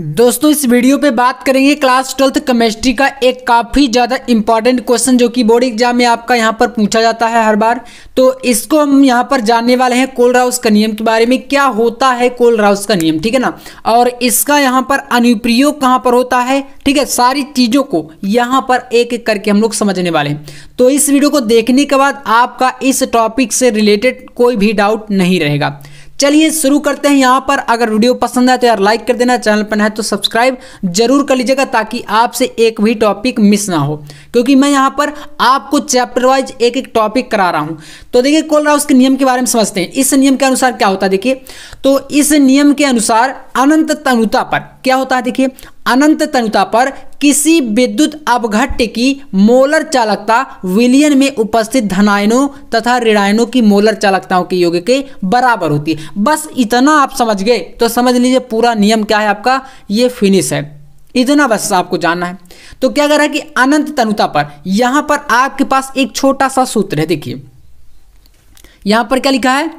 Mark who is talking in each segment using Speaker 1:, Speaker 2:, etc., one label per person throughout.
Speaker 1: दोस्तों इस वीडियो पे बात करेंगे क्लास 12th केमिस्ट्री का एक काफ़ी ज़्यादा इंपॉर्टेंट क्वेश्चन जो कि बोर्ड एग्जाम में आपका यहाँ पर पूछा जाता है हर बार। तो इसको हम यहाँ पर जानने वाले हैं कोलराउस का नियम के बारे में, क्या होता है कोलराउस का नियम, ठीक है ना, और इसका यहाँ पर अनुप्रयोग कहाँ पर होता है, ठीक है। सारी चीज़ों को यहाँ पर एक एक करके हम लोग समझने वाले हैं। तो इस वीडियो को देखने के बाद आपका इस टॉपिक से रिलेटेड कोई भी डाउट नहीं रहेगा। चलिए शुरू करते हैं। यहाँ पर अगर वीडियो पसंद आए तो यार लाइक कर देना, चैनल पर नया है तो सब्सक्राइब जरूर कर लीजिएगा ताकि आपसे एक भी टॉपिक मिस ना हो, क्योंकि मैं यहाँ पर आपको चैप्टर वाइज एक एक टॉपिक करा रहा हूँ। तो देखिए कोलराउस के नियम के बारे में समझते हैं। इस नियम के अनुसार क्या होता है, देखिए तो इस नियम के अनुसार अनंत तनुता पर क्या होता है, देखिए अनंत तनुता पर किसी विद्युत अपघट्य की मोलर चालकता विलयन में उपस्थित धनायनों तथा ऋणायनों की मोलर चालकताओं के योग के बराबर होती है। बस इतना आप समझ गए तो समझ लीजिए पूरा नियम क्या है आपका, ये फिनिश है। इतना बस आपको जानना है। तो क्या कर रहा है कि अनंत तनुता पर यहां पर आपके पास एक छोटा सा सूत्र है। देखिए यहां पर क्या लिखा है,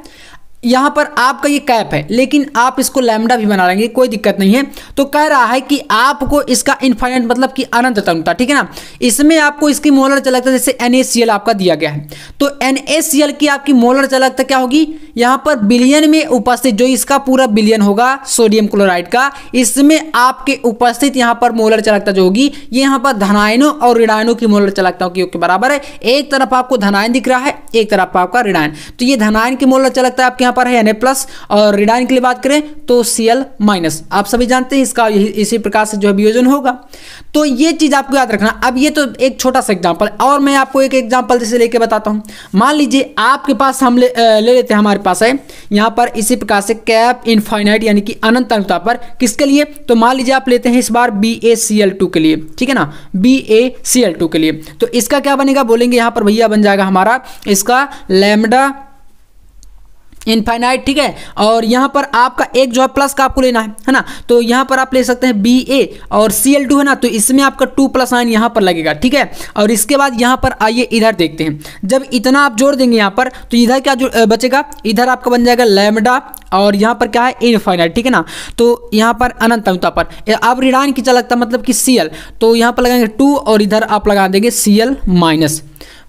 Speaker 1: यहाँ पर आपका ये कैप है लेकिन आप इसको लैम्डा भी बना लेंगे, कोई दिक्कत नहीं है। तो कह रहा है कि आपको इसका इनफाइनाइट मतलब कि अनंत तनुता, ठीक है ना, इसमें आपको इसकी मोलर चालकता जैसे NaCl आपका दिया गया है। तो NaCl की आपकी मोलर चालकता क्या होगी, यहाँ पर बिलियन में उपस्थित, जो इसका पूरा बिलियन होगा सोडियम क्लोराइड का, इसमें आपके उपस्थित यहाँ पर मोलर चालकता जो होगी ये यहाँ पर धनायनों और ऋणायनों की मोलर चालकताओं के योग के बराबर है। एक तरफ आपको धनायन दिख रहा है, एक तरफ आपका ऋणायन। तो ये धनायन की मोलर चालकता आपके पर है Na+ और ऋणायन के लिए बात करें तो Cl-। आप सभी जानते हैं इसका इसी प्रकार से जो है वियोजन होगा। तो ये चीज आपको याद रखना। अब ये तो एक छोटा सा एग्जांपल और मैं आपको एक एग्जांपल जैसे लेके बताता हूं। मान लीजिए आपके पास हम ले लेते हैं, हमारे पास है यहां पर इसी प्रकार से कैप इनफाइनाइट यानी कि अनंत तनुता पर किसके लिए, तो मान लीजिए आप लेते हैं इस बार BaCl2 के लिए, ठीक है ना, BaCl2 के लिए। तो इसका क्या बनेगा, बोलेंगे यहां पर भैया बन जाएगा हमारा इसका लैम्डा इनफाइनाइट, ठीक है। और यहाँ पर आपका एक जो है प्लस का आपको लेना है ना, तो यहाँ पर आप ले सकते हैं Ba और Cl2 है ना, तो इसमें आपका 2+ साइन यहाँ पर लगेगा, ठीक है। और इसके बाद यहाँ पर आइए इधर देखते हैं, जब इतना आप जोड़ देंगे यहाँ पर तो इधर क्या बचेगा, इधर आपका बन जाएगा लैम्डा और यहाँ पर क्या है इनफाइनाइट, ठीक है ना। तो यहाँ पर अनंत तनुता पर अब ऋणायन की चालकता मतलब कि Cl, तो यहाँ पर लगाएंगे 2 और इधर आप लगा देंगे Cl-।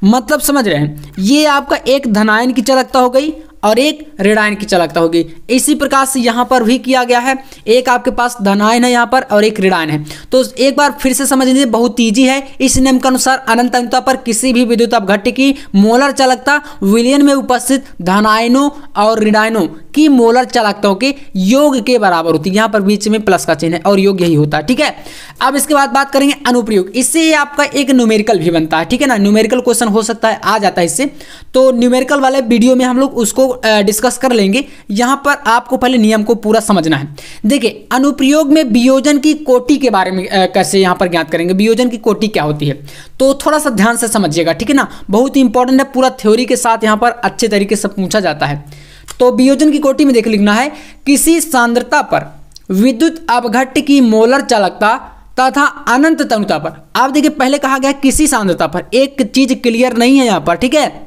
Speaker 1: मतलब समझ रहे हैं, ये आपका एक धनायन की चालकता हो गई और एक ऋणायन की चालकता होगी। इसी प्रकार से यहाँ पर भी किया गया है, एक आपके पास धनायन है यहाँ पर और एक ऋणायन है। तो एक बार फिर से समझ लीजिए, बहुत ईजी है। इस नियम के अनुसार अनंत तनुता पर किसी भी विद्युत अपघट्य की मोलर चालकता विलयन में उपस्थित धनायनों और ऋणायनों की मोलर चालकताओं के योग के बराबर होती है। यहाँ पर बीच में प्लस का चिन्ह है और योग यही होता है, ठीक है। अब इसके बाद बात करेंगे अनुप्रयोग। इससे आपका एक न्यूमेरिकल भी बनता है, ठीक है ना, न्यूमेरिकल क्वेश्चन हो सकता है, आ जाता है इससे। तो न्यूमेरिकल वाले वीडियो में हम लोग उसको डिस्कस कर लेंगे। यहां पर आपको पहले नियम को पूरा समझना है। देखिए अनुप्रयोग में वियोजन की कोटि के बारे में कैसे यहां पर ज्ञात करेंगे, वियोजन की कोटि क्या होती है, तो थोड़ा सा ध्यान से समझिएगा, ठीक है ना, बहुत इंपॉर्टेंट है। पूरा थ्योरी के साथ यहां पर अच्छे तरीके से पूछा जाता है। तो वियोजन की कोटि में देख लिखना है, किसी सांद्रता पर विद्युत अपघट्य की मोलर चालकता तथा अनंत तनुता पर। आप देखिए पहले कहा गया किसी सांद्रता पर, एक चीज क्लियर नहीं है यहां पर, ठीक है,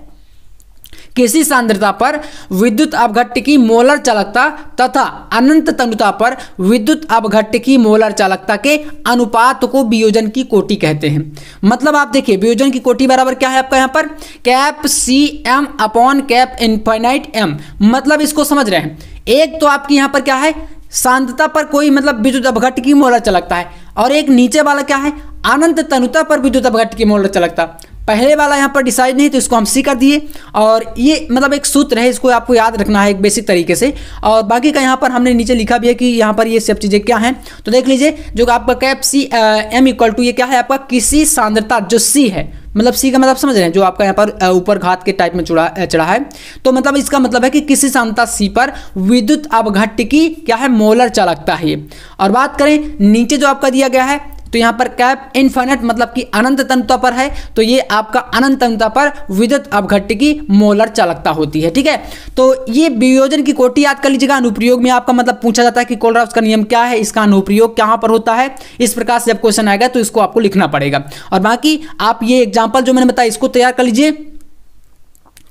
Speaker 1: किसी सांद्रता पर विद्युत अपघट्य की मोलर चालकता तथा अनंत तनुता पर विद्युत अपघट्य की मोलर चालकता के अनुपात को वियोजन की कोटि कहते हैं। मतलब आप देखिए वियोजन की कोटि बराबर क्या है आपका यहाँ पर, cap Cm upon cap infinite M। मतलब इसको समझ रहे हैं, एक तो आपकी यहाँ पर क्या है सांद्रता पर कोई मतलब विद्युत अपघट्य की मोलर चालकता है, और एक नीचे वाला क्या है अनंत तनुता पर विद्युत अपघट्य की मोलर चालकता। पहले वाला यहाँ पर डिसाइड नहीं तो इसको हम सी कर दिए, और ये मतलब एक सूत्र है, इसको आपको याद रखना है एक बेसिक तरीके से। और बाकी का यहाँ पर हमने नीचे लिखा भी है कि यहाँ पर ये सब चीज़ें क्या हैं। तो देख लीजिए जो आपका कैप Cm इक्वल टू ये क्या है आपका किसी सांद्रता जो C है, मतलब C का मतलब समझ रहे हैं, जो आपका यहाँ पर ऊपर घात के टाइप में चढ़ा है। तो मतलब इसका मतलब है कि किसी सांद्रता C पर विद्युत अपघट्य की क्या है मोलर चालकता है। और बात करें नीचे जो आपका दिया गया है, तो यहाँ पर कैप इनफाइनाइट मतलब कि अनंत तनुता पर है, तो ये आपका अनंत तनुता पर विद्युत अपघट्य की मोलर चालकता होती है, ठीक है। तो ये वियोजन की कोटि याद कर लीजिएगा। अनुप्रयोग में आपका मतलब पूछा जाता है कि कोलराउस का नियम क्या है, इसका अनुप्रयोग कहाँ पर होता है, इस प्रकार से जब क्वेश्चन आएगा तो इसको आपको लिखना पड़ेगा। और बाकी आप ये एग्जाम्पल जो मैंने बताया इसको तैयार कर लीजिए,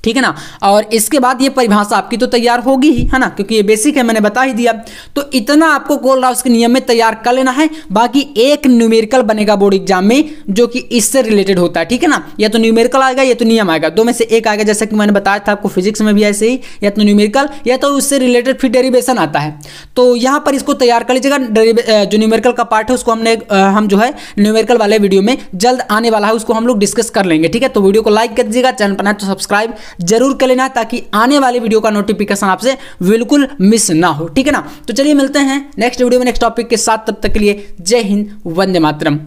Speaker 1: ठीक है ना। और इसके बाद ये परिभाषा आपकी तो तैयार होगी ही, है ना, क्योंकि ये बेसिक है, मैंने बता ही दिया। तो इतना आपको कोलराउस के नियम में तैयार कर लेना है। बाकी एक न्यूमेरिकल बनेगा बोर्ड एग्जाम में जो कि इससे रिलेटेड होता है, ठीक है ना। या तो न्यूमेरिकल आएगा या तो नियम आएगा, दो में से एक आएगा, जैसा कि मैंने बताया था आपको फिजिक्स में भी ऐसे ही, या तो न्यूमेरिकल या तो उससे रिलेटेड फिर डेरिवेशन आता है। तो यहाँ पर इसको तैयार कर लीजिएगा। जो न्यूमेरिकल का पार्ट है उसको हम जो है न्यूमेरिकल वाले वीडियो में जल्द आने वाला है, उसको हम लोग डिस्कस कर लेंगे, ठीक है। तो वीडियो को लाइक कर दीजिएगा, चैनल पर नए तो सब्सक्राइब जरूर कर लेना ताकि आने वाली वीडियो का नोटिफिकेशन आपसे बिल्कुल मिस ना हो, ठीक है ना। तो चलिए मिलते हैं नेक्स्ट वीडियो में नेक्स्ट टॉपिक के साथ, तब तक के लिए जय हिंद, वंदे मातरम।